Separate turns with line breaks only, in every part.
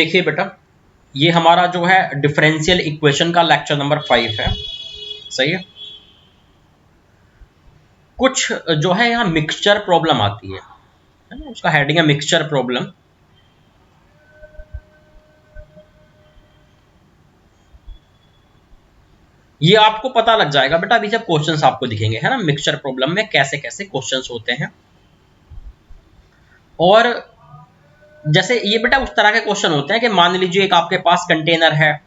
देखिए बेटा, ये हमारा जो है डिफरेंशियल इक्वेशन का लेक्चर नंबर 5 है। सही है। कुछ जो है यहाँ मिक्सचर प्रॉब्लम आती है ना, उसका हेडिंग है मिक्सचर प्रॉब्लम। ये आपको पता लग जाएगा बेटा अभी जब क्वेश्चंस आपको दिखेंगे, है ना, मिक्सचर प्रॉब्लम में कैसे कैसे क्वेश्चंस होते हैं। और जैसे ये बेटा उस तरह के क्वेश्चन होते हैं कि मान लीजिए एक आपके पास कंटेनर है,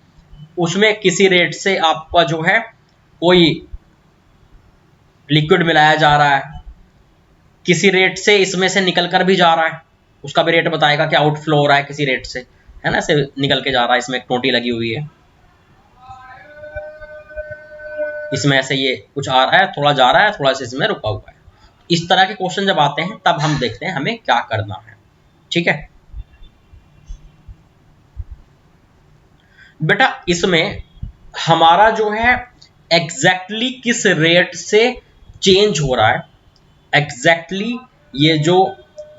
उसमें किसी रेट से आपका जो है कोई लिक्विड मिलाया जा रहा है, किसी रेट से इसमें से निकल कर भी जा रहा है, उसका भी रेट बताएगा कि आउटफ्लो हो रहा है किसी रेट से, है ना, से निकल के जा रहा है, इसमें एक टोटी लगी हुई है, इसमें ऐसे ये कुछ आ रहा है, थोड़ा जा रहा है, थोड़ा सा इसमें रुका हुआ है। इस तरह के क्वेश्चन जब आते हैं तब हम देखते हैं हमें क्या करना है। ठीक है बेटा, इसमें हमारा जो है एग्जैक्टली किस रेट से चेंज हो रहा है, एग्जैक्टली ये जो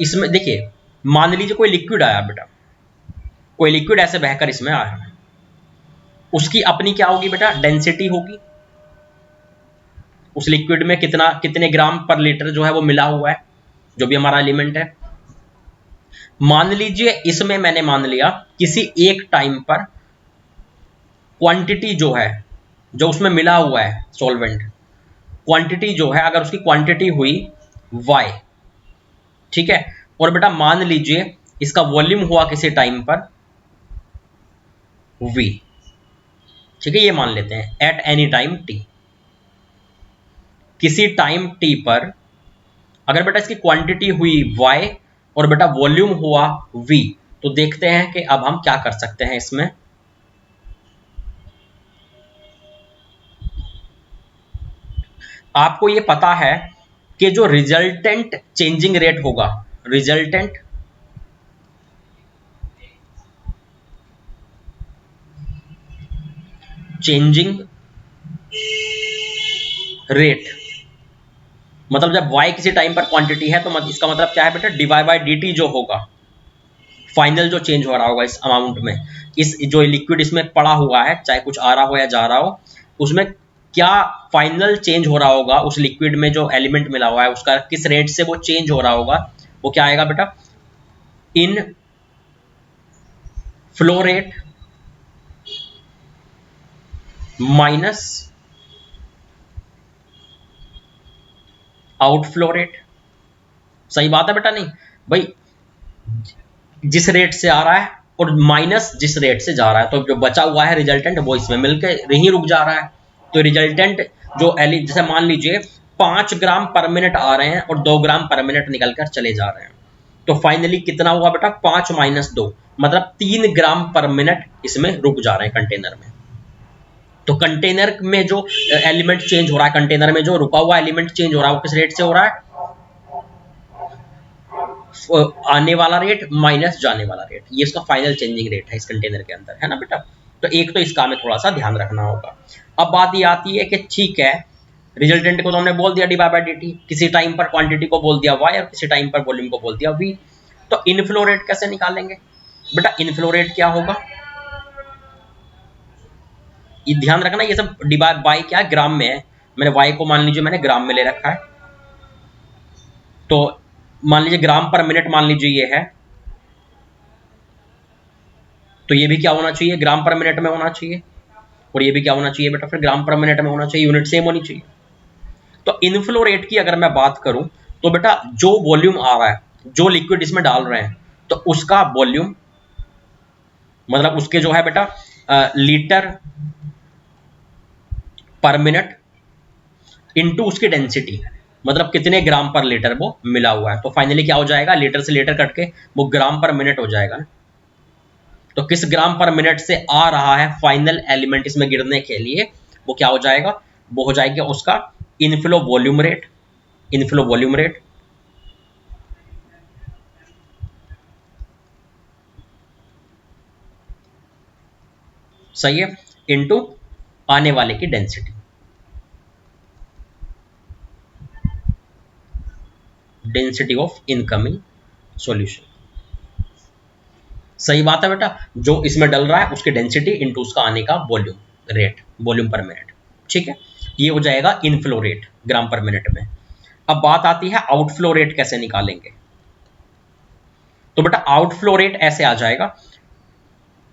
इसमें देखिए, मान लीजिए कोई लिक्विड आया बेटा, कोई लिक्विड ऐसे बहकर इसमें आया, उसकी अपनी क्या होगी बेटा, डेंसिटी होगी। उस लिक्विड में कितने ग्राम पर लीटर जो है वो मिला हुआ है, जो भी हमारा एलिमेंट है। मान लीजिए इसमें मैंने मान लिया किसी एक टाइम पर क्वांटिटी जो है, जो उसमें मिला हुआ है सॉल्वेंट, क्वांटिटी जो है अगर उसकी क्वांटिटी हुई y, ठीक है, और बेटा मान लीजिए इसका वॉल्यूम हुआ किसी टाइम पर v, ठीक है, ये मान लेते हैं एट एनी टाइम t। किसी टाइम t पर अगर बेटा इसकी क्वांटिटी हुई y और बेटा वॉल्यूम हुआ v, तो देखते हैं कि अब हम क्या कर सकते हैं इसमें। आपको ये पता है कि जो रिजल्टेंट चेंजिंग रेट होगा, रिजल्टेंट चेंजिंग रेट, मतलब जब y किसी टाइम पर क्वांटिटी है तो इसका मतलब क्या है बेटा, dy बाई dt जो होगा, फाइनल जो चेंज हो रहा होगा इस अमाउंट में, इस जो लिक्विड इसमें पड़ा हुआ है, चाहे कुछ आ रहा हो या जा रहा हो, उसमें क्या फाइनल चेंज हो रहा होगा, उस लिक्विड में जो एलिमेंट मिला हुआ है उसका किस रेट से वो चेंज हो रहा होगा, वो क्या आएगा बेटा, inflow rate minus outflow rate. सही बात है बेटा, नहीं भाई, जिस रेट से आ रहा है और माइनस जिस रेट से जा रहा है, तो जो बचा हुआ है रिजल्टेंट वो इसमें मिलकर यहीं रुक जा रहा है। तो रिजल्टेंट जो जैसे मान लीजिए 5 ग्राम पर मिनट आ रहे हैं और 2 ग्राम पर मिनट निकलकर चले जा रहे हैं, तो फाइनली कितना हुआ बेटा, 5 माइनस 2, मतलब 3 ग्राम पर मिनट इसमें रुक जा रहे हैं कंटेनर में। तो कंटेनर में जो एलिमेंट चेंज हो रहा है, कंटेनर में जो रुका हुआ एलिमेंट चेंज हो रहा है वो किस रेट से हो रहा है, आने वाला रेट माइनस जाने वाला रेट, ये इसका फाइनल चेंजिंग रेट है इस कंटेनर के अंदर, है ना बेटा। तो एक तो इसका हमें थोड़ा सा ध्यान रखना होगा। अब बात ये आती है कि ठीक है, रिजल्टेंट को तो हमने बोल दिया डी बाई डी टी, किसी टाइम पर क्वांटिटी को बोल दिया y और किसी टाइम पर वॉल्यूम को बोल दिया v। तो इनफ्लो रेट कैसे निकालेंगे बेटा, इनफ्लो रेट क्या होगा, ये ध्यान रखना, ये सब डिवाइड बाय क्या ग्राम में है, मैंने y को मान लीजिए मैंने ग्राम में ले रखा है, तो मान लीजिए ग्राम पर मिनट मान लीजिए ये है, तो ये भी क्या होना चाहिए, ग्राम पर मिनट में होना चाहिए, और ये भी क्या होना चाहिए बेटा, फिर ग्राम पर मिनट में होना चाहिए, यूनिट सेम होनी चाहिए। तो इनफ्लो रेट की अगर मैं बात करूं तो बेटा जो वॉल्यूम आ रहा है, जो लिक्विड इसमें डाल रहे हैं, तो उसका वॉल्यूम मतलब उसके जो है बेटा लीटर पर मिनट इनटू उसकी डेंसिटी, मतलब कितने ग्राम पर लीटर वो मिला हुआ है, तो फाइनली क्या हो जाएगा, लीटर से लीटर कट के वो ग्राम पर मिनट हो जाएगा। तो किस ग्राम पर मिनट से आ रहा है फाइनल एलिमेंट इसमें गिरने के लिए, वो क्या हो जाएगा, वो हो जाएगा उसका inflow volume rate, inflow volume rate सही है, इनटू आने वाले की density, density of incoming solution. सही बात है बेटा, जो इसमें डल रहा है उसकी डेंसिटी इंटू उसका आने का वॉल्यूम रेट, वॉल्यूम पर मिनट। ठीक है, ये हो जाएगा inflow rate gram per minute में। अब बात आती है आउटफ्लो रेट कैसे निकालेंगे। तो बेटा आउटफ्लो रेट ऐसे आ जाएगा,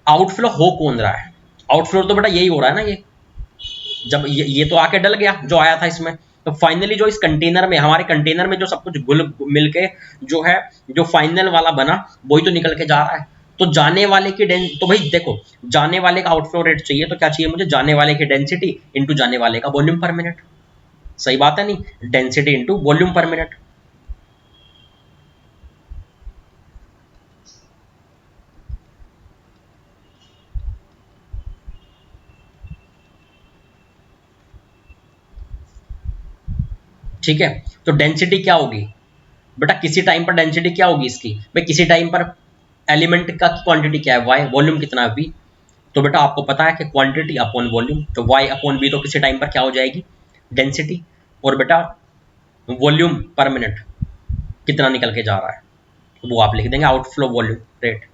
आउटफ्लो हो कौन रहा है, आउटफ्लो तो बेटा यही हो रहा है ना, ये जब ये तो आके डल गया जो आया था इसमें, तो फाइनली जो इस कंटेनर में, हमारे कंटेनर में जो सब कुछ घुल मिलके जो है, जो फाइनल वाला बना वही तो निकल के जा रहा है। तो जाने वाले की तो भाई देखो, जाने वाले का आउटफ्लो रेट चाहिए तो क्या चाहिए मुझे, जाने वाले की डेंसिटी इंटू जाने वाले का वॉल्यूम पर मिनट। सही बात है नहीं, डेंसिटी इंटू वॉल्यूम पर मिनट। ठीक है, तो डेंसिटी क्या होगी बेटा, किसी टाइम पर डेंसिटी क्या होगी इसकी, भाई किसी टाइम पर एलिमेंट का क्वांटिटी क्या है y, वॉल्यूम कितना है v। तो बेटा आपको पता है कि क्वांटिटी अपॉन वॉल्यूम, तो y अपॉन v तो किसी टाइम पर क्या हो जाएगी, डेंसिटी। और बेटा वॉल्यूम पर मिनट कितना निकल के जा रहा है, तो वो आप लिख देंगे आउटफ्लो वॉल्यूम रेट,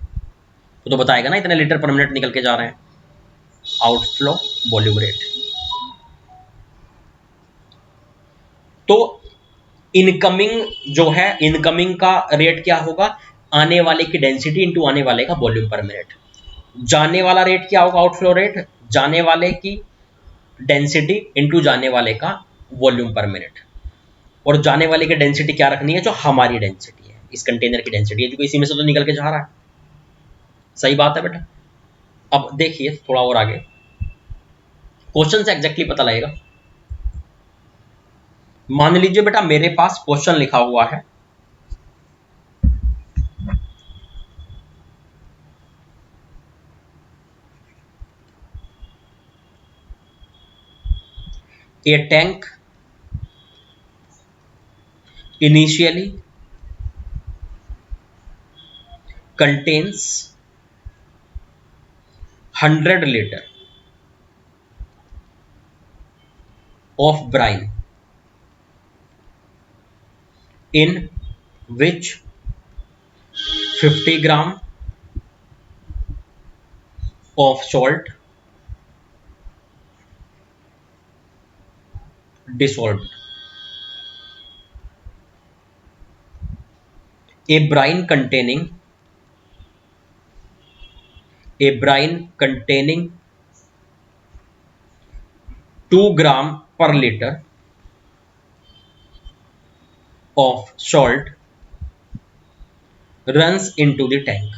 तो बताएगा ना इतने लीटर पर मिनट निकल के जा रहे हैं, आउटफ्लो वॉल्यूम रेट। तो इनकमिंग जो है, इनकमिंग का रेट क्या होगा, आने वाले की डेंसिटी इंटू आने वाले का वॉल्यूम पर मिनट। जाने वाला रेट क्या होगा, आउटफ्लो रेट, जाने वाले की डेंसिटी इंटू जाने वाले का वॉल्यूम पर मिनट। और जाने वाले की डेंसिटी क्या रखनी है, जो हमारी डेंसिटी है, इस कंटेनर की डेंसिटी है, जो इसी में से तो निकल के जा रहा है। सही बात है बेटा। अब देखिए थोड़ा और आगे, क्वेश्चन से एग्जैक्टली पता लगेगा। मान लीजिए बेटा मेरे पास क्वेश्चन लिखा हुआ है, a tank initially contains 100 liter of brine in which 50 gram of salt dissolved. A brine containing 2 gram per liter of salt runs into the tank.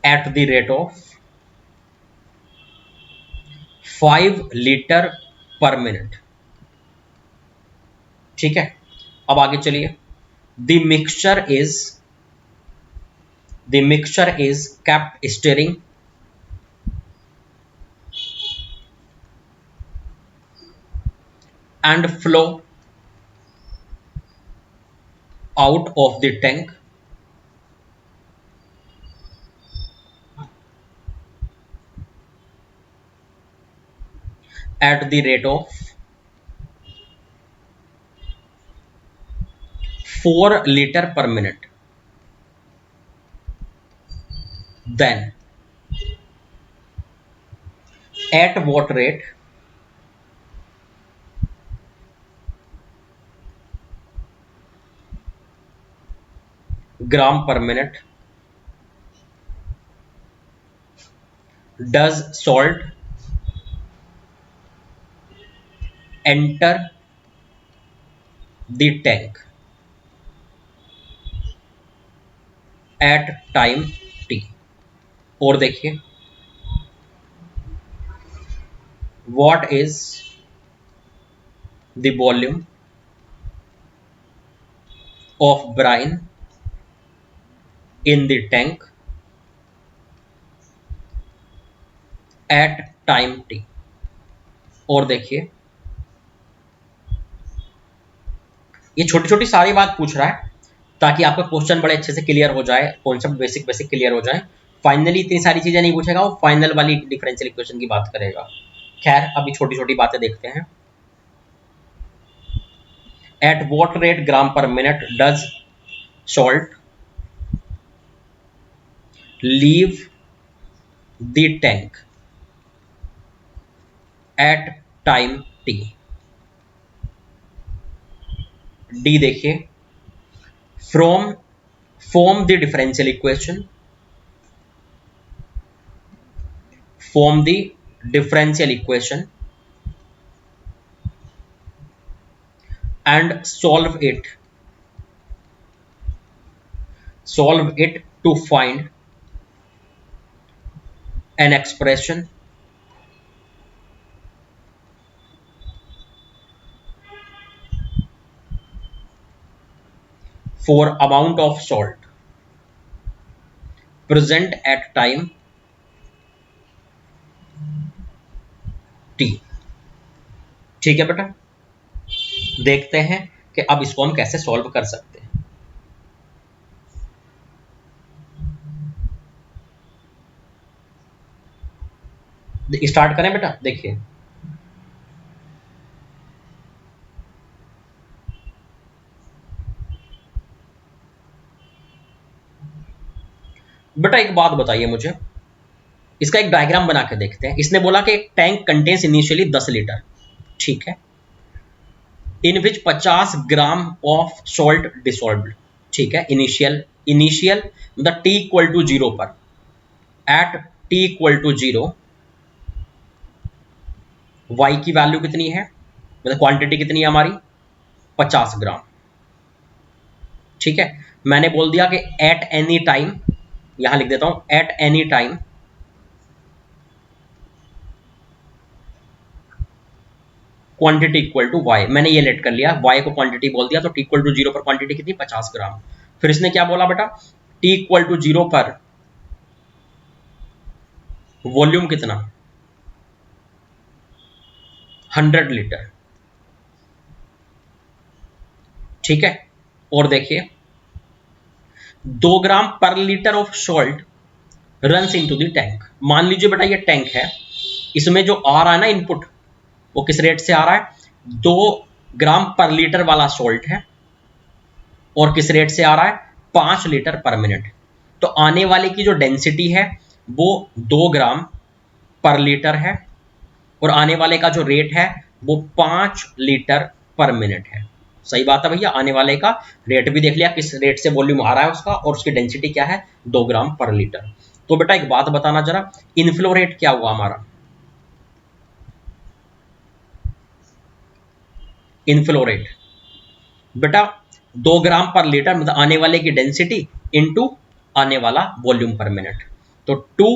At the rate of 5 liter per minute. ठीक है, अब आगे चलिए। The mixture is kept stirring and flow out of the tank at the rate of 4 liter per minute. Then at what rate gram per minute does salt enter the tank at time t। और देखिए, what is the volume of brine in the tank at time t। और देखिए, ये छोटी छोटी सारी बात पूछ रहा है ताकि आपका क्वेश्चन बड़े अच्छे से क्लियर हो जाए, कॉन्सेप्ट बेसिक क्लियर हो जाए। फाइनली इतनी सारी चीजें नहीं पूछेगा, वो फाइनल वाली डिफरेंशियल इक्वेशन की बात करेगा। खैर अभी छोटी छोटी बातें देखते हैं। At what rate gram per minute does salt leave the tank at time t. डी देखिए, from form the differential equation, form the differential equation and solve it to find an expression for amount of salt present at time t। ठीक है बेटा, देखते हैं कि अब इसको हम कैसे सॉल्व कर सकते हैं। स्टार्ट करें बेटा, देखिए बेटा एक बात बताइए मुझे, इसका एक डायग्राम बना के देखते हैं। इसने बोला कि एक टैंक कंटेन्स इनिशियली 10 लीटर, ठीक है, in which 50 gram of salt dissolved, ठीक है, इनिशियल मतलब टी इक्वल टू 0 पर, at t equal to 0 y की वैल्यू कितनी है, मतलब क्वांटिटी कितनी है हमारी 50 ग्राम, ठीक है। मैंने बोल दिया कि एट एनी टाइम, यहां लिख देता हूं at any time quantity equal to y, मैंने ये लेट कर लिया, वाई को क्वांटिटी बोल दिया, तो टी इक्वल टू 0 पर क्वांटिटी कितनी 50 ग्राम। फिर इसने क्या बोला बेटा, टी इक्वल टू 0 पर वॉल्यूम कितना 100 लीटर, ठीक है। और देखिए 2 ग्राम पर litre of salt runs into the tank. मान लीजिए बेटा ये टैंक है, इसमें जो आ रहा है ना इनपुट, वो किस रेट से आ रहा है, 2 ग्राम पर लीटर वाला सॉल्ट है, और किस रेट से आ रहा है 5 लीटर पर मिनट। तो आने वाले की जो डेंसिटी है वो 2 ग्राम पर लीटर है, और आने वाले का जो रेट है वो 5 लीटर पर मिनट है। सही बात है भैया, आने वाले का रेट भी देख लिया, किस रेट से वॉल्यूम आ रहा है उसका, और उसकी डेंसिटी क्या है 2 ग्राम पर लीटर। तो बेटा एक बात बताना जरा, इनफ्लो रेट क्या हुआ हमारा, इनफ्लो रेट बेटा 2 ग्राम पर लीटर मतलब आने वाले की डेंसिटी इंटू आने वाला वॉल्यूम पर मिनट, तो 2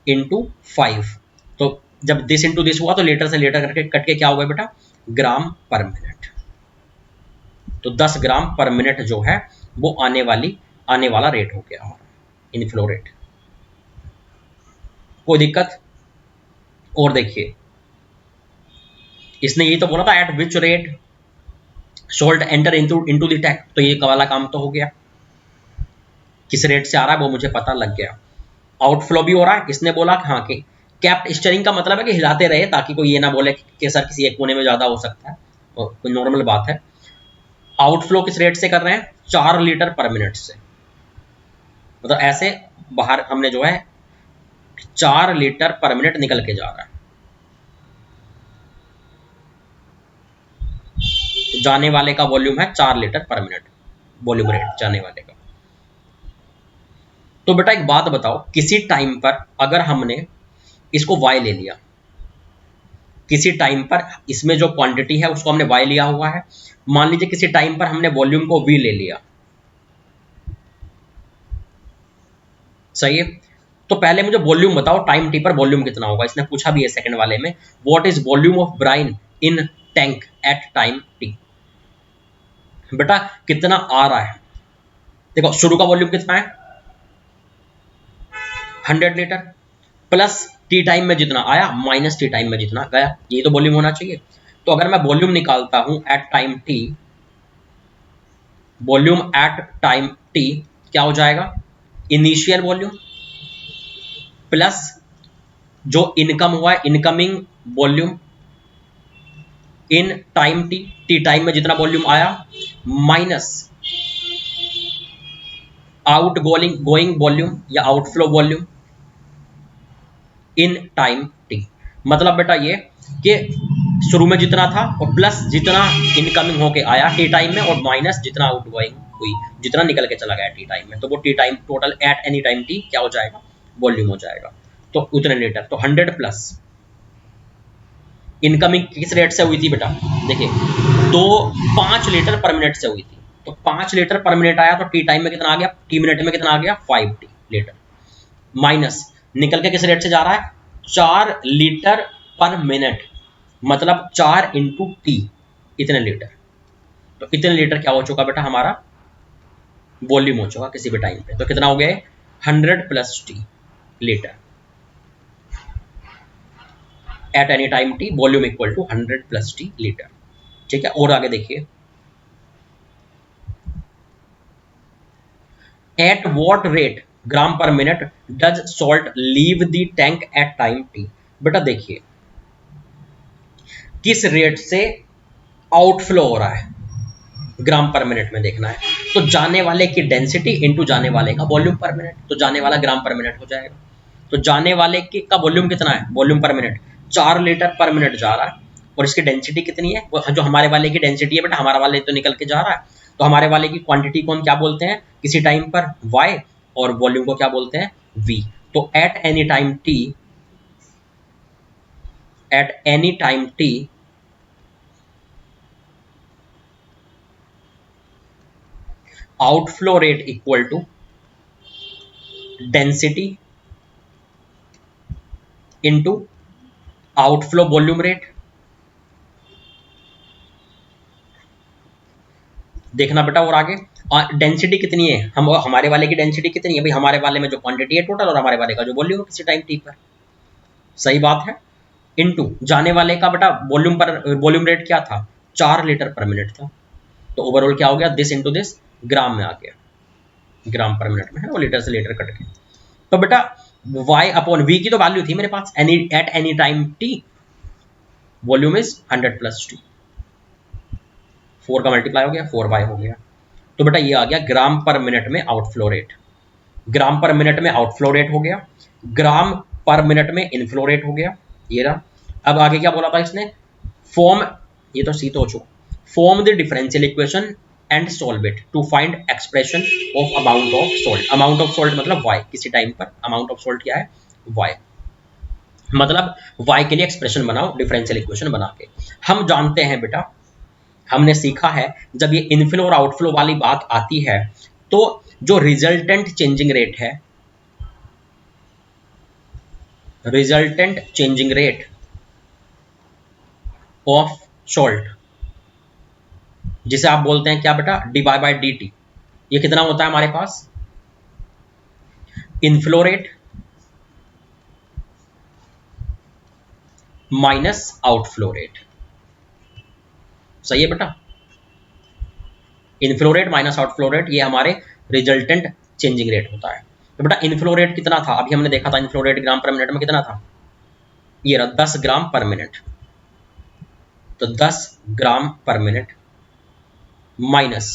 इंटू 5, तो जब दिस इंटू दिस हुआ तो लीटर से लीटर करके कट के क्या होगा बेटा ग्राम पर मिनट। तो 10 ग्राम पर मिनट जो है वो आने वाला रेट हो गया हमारा इनफ्लो रेट। कोई दिक्कत? और देखिए इसने यही तो बोला था eight which rate salt enter into the tank, तो ये वाला काम तो हो गया, किस रेट से आ रहा है वो मुझे पता लग गया। आउटफ्लो भी हो रहा है, इसने बोला हाँ कि कैप्ट स्टीयरिंग का मतलब है कि हिलाते रहे ताकि कोई ये ना बोले कि सर किसी एक कोने में ज्यादा हो सकता है, और कोई नॉर्मल बात है। आउटफ्लो किस रेट से कर रहे हैं 4 लीटर पर मिनट से, मतलब ऐसे बाहर हमने जो है 4 लीटर पर मिनट निकल के जा रहा है, तो जाने वाले का वॉल्यूम है 4 लीटर पर मिनट, वॉल्यूम रेट जाने वाले का। तो बेटा एक बात बताओ, किसी टाइम पर अगर हमने इसको y ले लिया, किसी टाइम पर इसमें जो क्वांटिटी है उसको हमने y लिया हुआ है, मान लीजिए किसी टाइम पर हमने वॉल्यूम को v ले लिया, सही है। तो पहले मुझे वॉल्यूम बताओ टाइम t पर वॉल्यूम कितना होगा, इसने पूछा भी है सेकंड वाले में, what is volume of brine in tank at time t। बेटा कितना आ रहा है, देखो शुरू का वॉल्यूम कितना है 100 लीटर, प्लस टी टाइम में जितना आया माइनस टी टाइम में जितना गया, ये तो वॉल्यूम होना चाहिए। तो अगर मैं वॉल्यूम निकालता हूं at time t, volume at time t क्या हो जाएगा, इनिशियल वॉल्यूम प्लस जो इनकम हुआ है, incoming volume in time t, t time में जितना वॉल्यूम आया, माइनस आउट गोइंग वॉल्यूम या outflow volume in time t. मतलब बेटा ये कि शुरू में जितना था और प्लस जितना इनकमिंग होके आया टी टाइम में, और माइनस जितना आउट गोइंग हुई, जितना निकल के चला गया टी टाइम में, तो वो T time total eight any time t क्या हो जाएगा, वॉल्यूम हो जाएगा। तो उतने लीटर, तो 100 प्लस इनकमिंग किस रेट से हुई थी बेटा, देखिए तो 5 लीटर पर मिनट से हुई थी, तो 5 लीटर पर मिनट आया, तो टी टाइम में कितना आ गया, टी मिनट में कितना आ गया, 5 टी लीटर, माइनस निकल के किस रेट से जा रहा है, 4 लीटर पर मिनट, मतलब 4 इंटू टी, इतने लीटर। तो इतने लीटर क्या हो चुका बेटा, हमारा वॉल्यूम हो चुका किसी भी टाइम पे। तो कितना हो गया, 100 plus t litre at any time t, volume equal to 100 plus t litre. ठीक है, और आगे देखिए, at what rate gram per minute does salt leave the tank at time t. बेटा देखिए किस रेट से आउटफ्लो हो रहा है, ग्राम पर मिनट में देखना है, तो जाने वाले की डेंसिटी इनटू जाने वाले का वॉल्यूम पर मिनट, तो जाने वाला ग्राम पर मिनट हो जाएगा। तो जाने वाले की का वॉल्यूम कितना है, वॉल्यूम पर मिनट 4 लीटर पर मिनट जा रहा है, और इसकी डेंसिटी कितनी है, वो जो हमारे वाले की डेंसिटी है बेटा, हमारा वाले तो निकल के जा रहा है, तो हमारे वाले की क्वांटिटी को हम क्या बोलते हैं किसी टाइम पर, y, और वॉल्यूम को क्या बोलते हैं, v। तो at any time t, at any time t outflow rate equal to density into outflow volume rate. देखना बेटा, और आगे डेंसिटी कितनी है, हम हमारे वाले की डेंसिटी कितनी है भाई, हमारे वाले में जो क्वांटिटी है टोटल, और हमारे वाले का जो वॉल्यूम है किसी टाइम टी पर, सही बात है, इनटू जाने वाले का बेटा वॉल्यूम पर, वॉल्यूम रेट क्या था, 4 लीटर पर मिनट था, तो ओवरऑल क्या हो गया, दिस इनटू दिस ग्राम में आ गया, ग्राम पर मिनट में है, वो लीटर से लीटर कट के। तो बेटा y अपॉन v की तो वैल्यू थी मेरे पास, any at any time t, volume is 100 plus t, 4 का मल्टीप्लाई हो गया, 4y हो गया। तो बेटा ये आ गया ग्राम पर मिनट में outflow rate, gram per minute में आउटफ्लो रेट हो गया, ग्राम पर मिनट में इनफ्लो रेट हो गया, ये रहा। अब आगे क्या बोला था इसने, फॉर्म, ये तो सी तो हो चुका, form the differential equation and solve it to find expression of amount of salt. Amount of salt मतलब y, किसी टाइम पर अमाउंट ऑफ सॉल्ट क्या है, y, मतलब y के लिए एक्सप्रेशन बनाओ डिफरेंशियल इक्वेशन बना के। हम जानते हैं बेटा, हमने सीखा है जब ये इनफ्लो और आउटफ्लो वाली बात आती है, तो जो रिजल्टेंट चेंजिंग रेट है, resultant changing rate of salt, जिसे आप बोलते हैं क्या बेटा, d y by d t, ये कितना होता है हमारे पास, inflow rate minus outflow rate, सही है बेटा, inflow rate minus outflow rate, ये हमारे रिजल्टेंट चेंजिंग रेट होता है। तो बेटा इनफ्लो रेट कितना था, अभी हमने देखा था inflow rate gram per minute में कितना था, ये रहा 10 ग्राम पर मिनट, तो 10 ग्राम per minute minus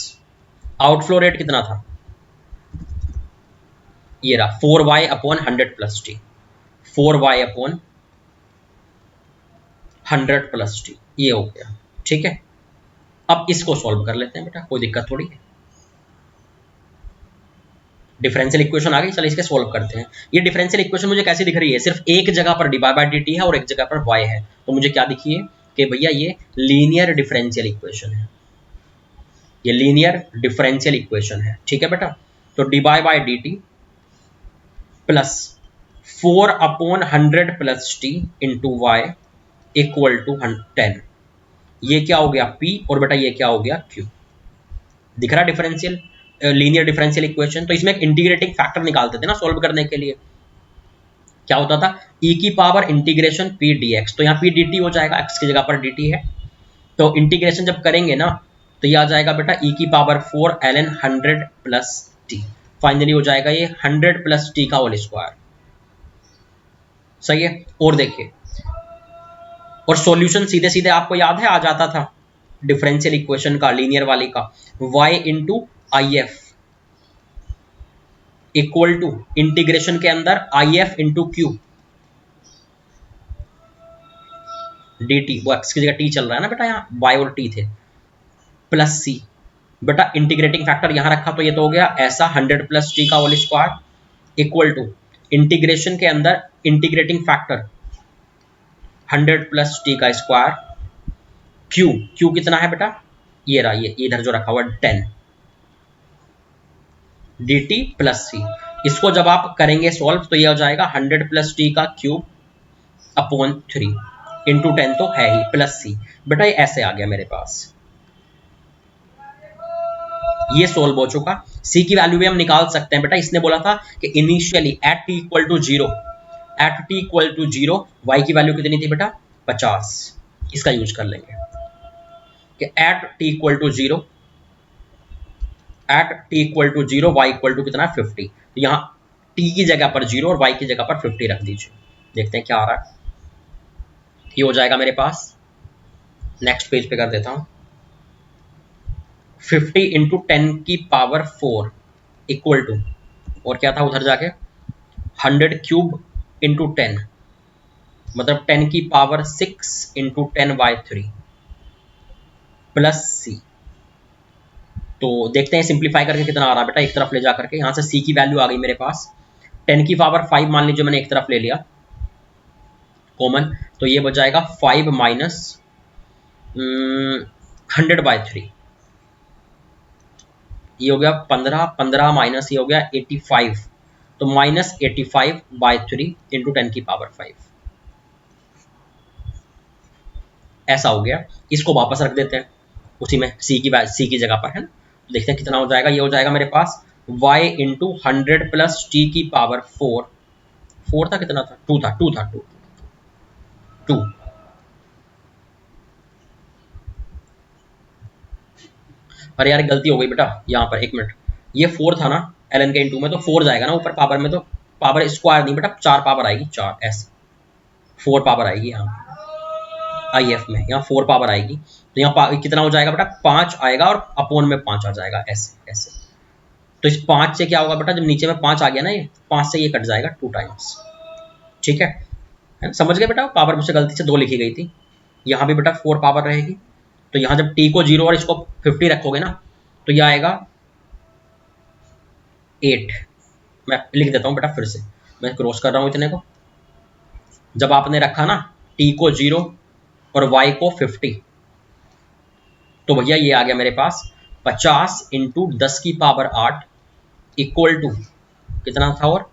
outflow rate कितना था, ये रहा 4y upon 100 plus T, 4y upon 100 plus T, ये हो गया। ठीक है, अब इसको सॉल्व कर लेते हैं बेटा, कोई दिक्कत थोड़ी है, डिफरेंशियल इक्वेशन आ गई, चलो इसके सॉल्व करते हैं। ये डिफरेंशियल इक्वेशन मुझे कैसी दिख रही है, सिर्फ एक जगह पर d y by d t है और एक जगह पर y है, तो मुझे क्या दिखी है कि भैया ये लीनियर डिफरेंशियल इक्वेशन है, ये लीनियर डिफरेंशियल इक्वेशन है। ठीक है बेटा, तो d y by d t plus 4 upon 100 plus t into y equal to 10, ये क्या हो गया p, और बेटा ये क्या हो गया q, दिख रहा डिफरेंशियल लीनियर डिफरेंशियल इक्वेशन। तो इसमें एक इंटीग्रेटिंग फैक्टर निकालते थे ना सॉल्व करने के लिए, क्या होता था, e की पावर इंटीग्रेशन p dx, तो यहाँ p dt हो जाएगा, x की जगह पर dt है, तो इंटीग्रेशन जब करेंगे ना तो ये आ जाएगा बेटा e की power 4 ln 100 plus T, finally हो जाएगा ये 100 प्लस टी का होल स्क्वायर, सही है। और देखिए, और सॉल्यूशन सीधे सीधे आपको याद है आ जाता था डिफरेंशियल इक्वेशन का, लीनियर वाली का, y into I F equal to integration के अंदर I F into q d t, वो एक्स की जगह टी चल रहा है ना बेटा, यहाँ y और t थे, प्लस सी। बेटा इंटीग्रेटिंग फैक्टर यहां रखा तो ये तो हो गया ऐसा 100 प्लस टी का whole square equal to integration के अंदर इंटीग्रेटिंग फैक्टर 100 प्लस टी का स्क्वायर, क्यू, क्यू कितना है बेटा, ये रहा, ये इधर जो रखा हुआ 10 डी टी प्लस सी। इसको जब आप करेंगे सॉल्व तो ये हो जाएगा 100 प्लस टी का क्यूब अपॉन 3 इंटू 10 तो है ही प्लस सी। बेटा ये ऐसे आ गया मेरे पास, ये सोल्व हो चुका। सी की वैल्यू भी हम निकाल सकते हैं बेटा, इसने बोला था कि initially at t equal to zero, at t equal to zero y की वैल्यू कितनी थी बेटा 50, इसका यूज कर लेंगे कि at t equal to zero, at t equal to zero y equal to कितना 50, तो यहाँ टी की जगह पर जीरो और वाई की जगह पर 50 रख दीजिए। देखते हैं क्या आ रहा है, ये हो जाएगा मेरे पास, नेक्स्ट पेज पे कर देता हूं, 50 इंटू 10 की पावर 4 इक्वल टू, और क्या था उधर जाके 100 क्यूब इंटू 10, मतलब 10 की power 6 into 10 by 3 plus c. तो देखते हैं सिंप्लीफाई करके कितना आ रहा है बेटा, एक तरफ ले जा करके यहां से सी की वैल्यू आ गई मेरे पास 10 की पावर 5 मान लीजिए मैंने एक तरफ ले लिया कॉमन, तो ये बच जाएगा 5 माइनस 100 बाई 3, ये हो गया 15, 15 माइनस ये हो गया 85, तो माइनस 85 बाई 3 इंटू 10 की पावर 5, ऐसा हो गया। इसको वापस रख देते हैं उसी में सी की जगह पर, है ना। देखते हैं कितना हो जाएगा, ये हो जाएगा मेरे पास y इंटू 100 प्लस टी की पावर 4, 4 था कितना था 2 था 2 था 2 2, अरे यार गलती हो गई बेटा यहाँ पर, एक मिनट, ये 4 था ना ln के इंटू में, तो 4 जाएगा ना ऊपर पावर में, तो पावर स्क्वायर नहीं बेटा 4 पावर आएगी, 4 ऐसे 4 पावर आएगी यहाँ आई एफ में, यहाँ 4 पावर आएगी, तो यहाँ कितना हो जाएगा बेटा 5 आएगा और अपोन में 5 आ जाएगा, ऐसे ऐसे। तो इस 5 से क्या होगा बेटा, जब नीचे में 5 आ गया ना, ये 5 से ये कट जाएगा 2 टाइम्स, ठीक है ना, समझ गए बेटा। पावर मुझसे गलती से 2 लिखी गई थी, यहाँ भी बेटा 4 पावर रहेगी, तो यहाँ जब टी को 0 और इसको 50 रखोगे ना, तो यह आएगा 8। मैं लिख देता हूँ बेटा फिर से, मैं क्रॉस कर रहा हूँ इतने को, जब आपने रखा ना टी को 0 और y को 50, तो भैया ये आ गया मेरे पास 50 इंटू 10 की पावर 8 इक्वल टू कितना था, और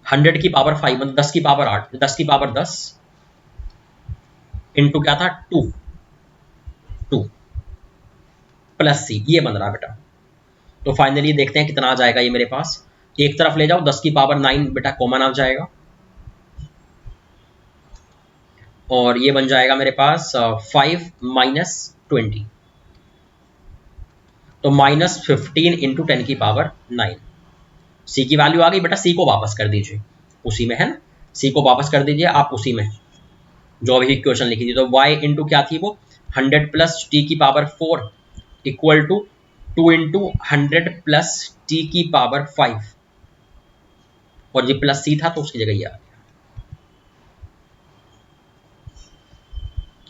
100 की पावर 5, मतलब 10 की पावर 8, 10 की पावर 10 इंटू क्या था 2 2 प्लस सी, ये बन रहा बेटा। तो फाइनली देखते हैं कितना आ जाएगा ये मेरे पास, एक तरफ ले जाओ 10 की पावर 9 बेटा कॉमन आ जाएगा, और ये बन जाएगा मेरे पास 5 माइनस 20, तो माइनस 15 इंटू 10 की पावर 9। सी की वैल्यू आ गई बेटा, सी को वापस कर दीजिए उसी में, है ना, सी को वापस कर दीजिए आप उसी में जो अभी इक्वेशन लिखी थी। तो y इंटू क्या थी वो 100 प्लस टी की power 4 equal to 2 into 100 plus t की पावर 5, और ये प्लस सी था तो उसकी जगह ये आ गया।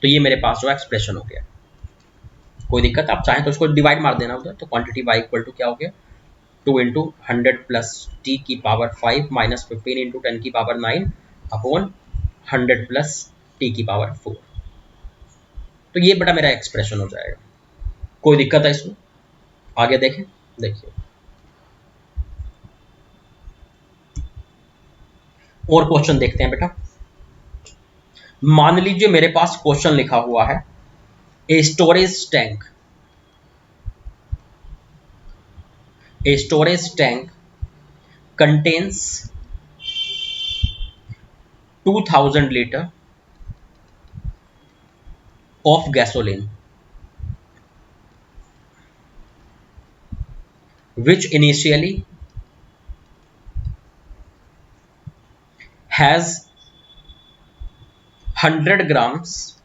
तो ये मेरे पास जो एक्सप्रेशन हो गया, कोई दिक्कत, आप चाहें तो उसको डिवाइड मार देना उधर, तो क्वांटिटी y इक्वल टू क्या हो गया 2 इंटू 100 प्लस टी की पावर 5 माइनस 15 इंटू 10 की पावर 9 अपॉन 100 प्लस टी की पावर 4। तो ये बेटा मेरा एक्सप्रेशन हो जाएगा। कोई दिक्कत है इसमें, आगे देखें, देखिए और क्वेश्चन देखते हैं बेटा। मान लीजिए मेरे पास क्वेश्चन लिखा हुआ है, a storage tank contains 2000 litre of gasoline which initially has 100 grams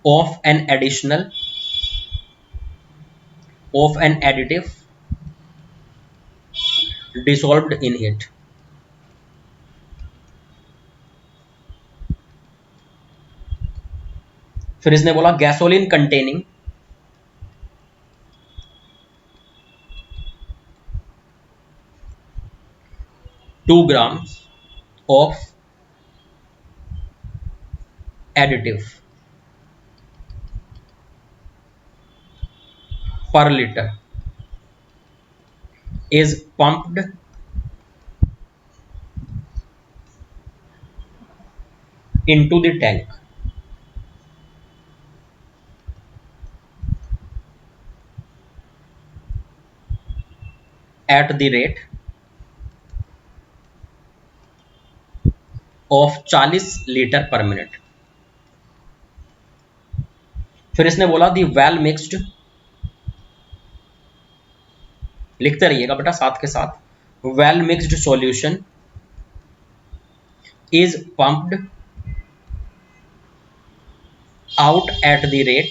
of an additive dissolved in it. फिर इसने बोला gasoline containing 2 grams of additive per liter is pumped into the tank at the rate of 40 litre पर minute. फिर इसने बोला दी well mixed, लिखते रहिएगा बेटा साथ के साथ, well mixed solution is pumped out at the rate